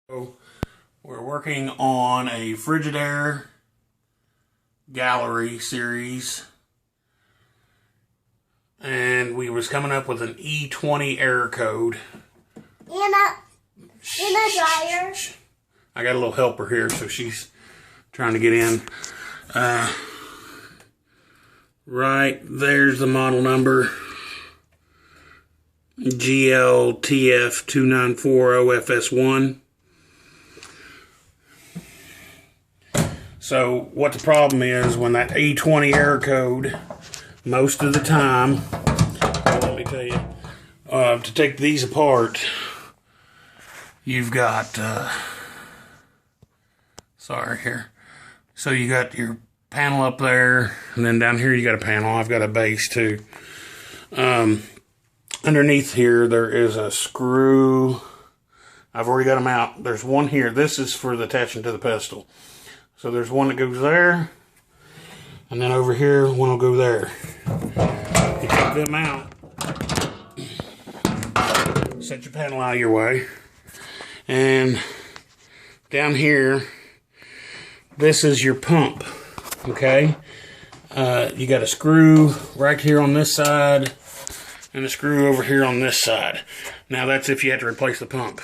So we're working on a Frigidaire gallery series, and we was coming up with an E-20 error code. In a dryer. I got a little helper here, so she's trying to get in. Right there's the model number, GLTF2940FS1. So what the problem is, when that E-20 error code, most of the time, let me tell you, to take these apart, you've got, sorry here, so you got your panel up there, and then down here you got a panel. I've got a base too. Underneath here there is a screw. I've already got them out. There's one here. This is for the attaching to the pedestal. So there's one that goes there, and then over here one will go there. You take them out, set your panel out of your way, and down here, this is your pump. Okay, you got a screw right here on this side, and a screw over here on this side. Now that's if you have to replace the pump,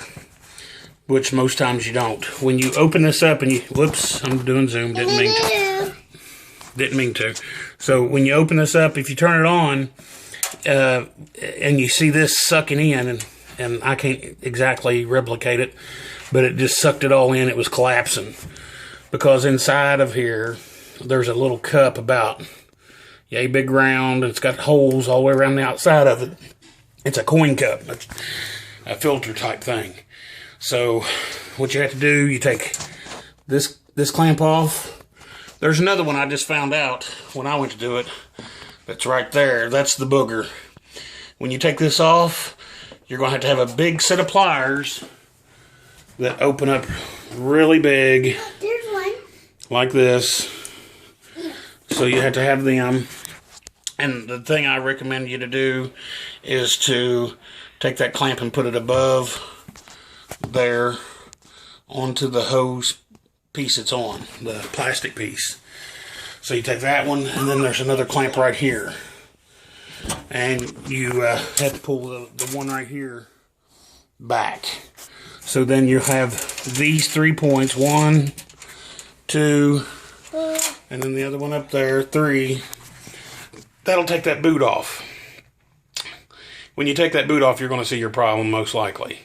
which most times you don't. When you open this up and you, whoops, I'm doing zoom, didn't mean to. So when you open this up, if you turn it on, and you see this sucking in, and I can't exactly replicate it, but it just sucked it all in. It was collapsing, because inside of here, there's a little cup about yay big round. It's got holes all the way around the outside of it. It's a coin cup, a filter type thing. So what you have to do, you take this clamp off. There's another one I just found out when I went to do it. That's right there. That's the booger. When you take this off, you're going to have a big set of pliers that open up really big. There's one. Like this. So you have to have them. And the thing I recommend you to do is to take that clamp and put it above there onto the hose piece it's on, the plastic piece. So you take that one, and then there's another clamp right here, and you have to pull the one right here back. So then you have these 3 points, 1, 2, and then the other one up there, 3. That'll take that boot off. When you take that boot off, you're going to see your problem most likely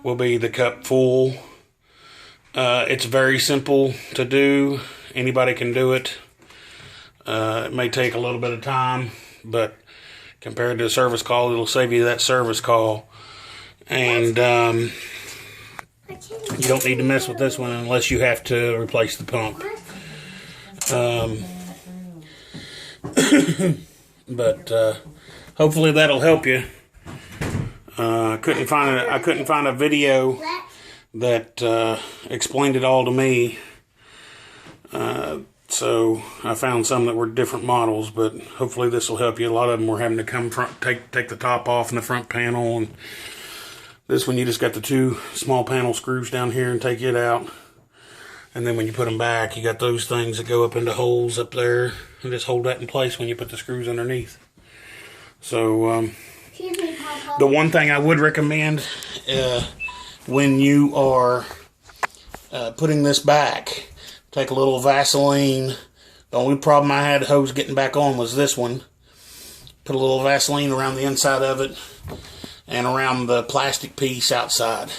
will be the cup full. It's very simple to do. Anybody can do it. It may take a little bit of time, but compared to a service call, it'll save you that service call. And you don't need to mess with this one unless you have to replace the pump. But hopefully that'll help you. I couldn't find a video that explained it all to me. So I found some that were different models, but hopefully this will help you. A lot of them were having to take the top off in the front panel, and this one you just got the 2 small panel screws down here and take it out. And then when you put them back, you got those things that go up into holes up there and just hold that in place when you put the screws underneath. So the one thing I would recommend when you are putting this back, take a little Vaseline. The only problem I had hose getting back on was this one. Put a little Vaseline around the inside of it and around the plastic piece outside,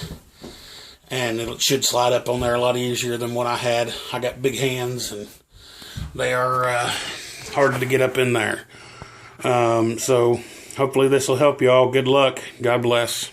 and it should slide up on there a lot easier than what I had. I got big hands, and they are hard to get up in there. So hopefully this will help you all. Good luck. God bless.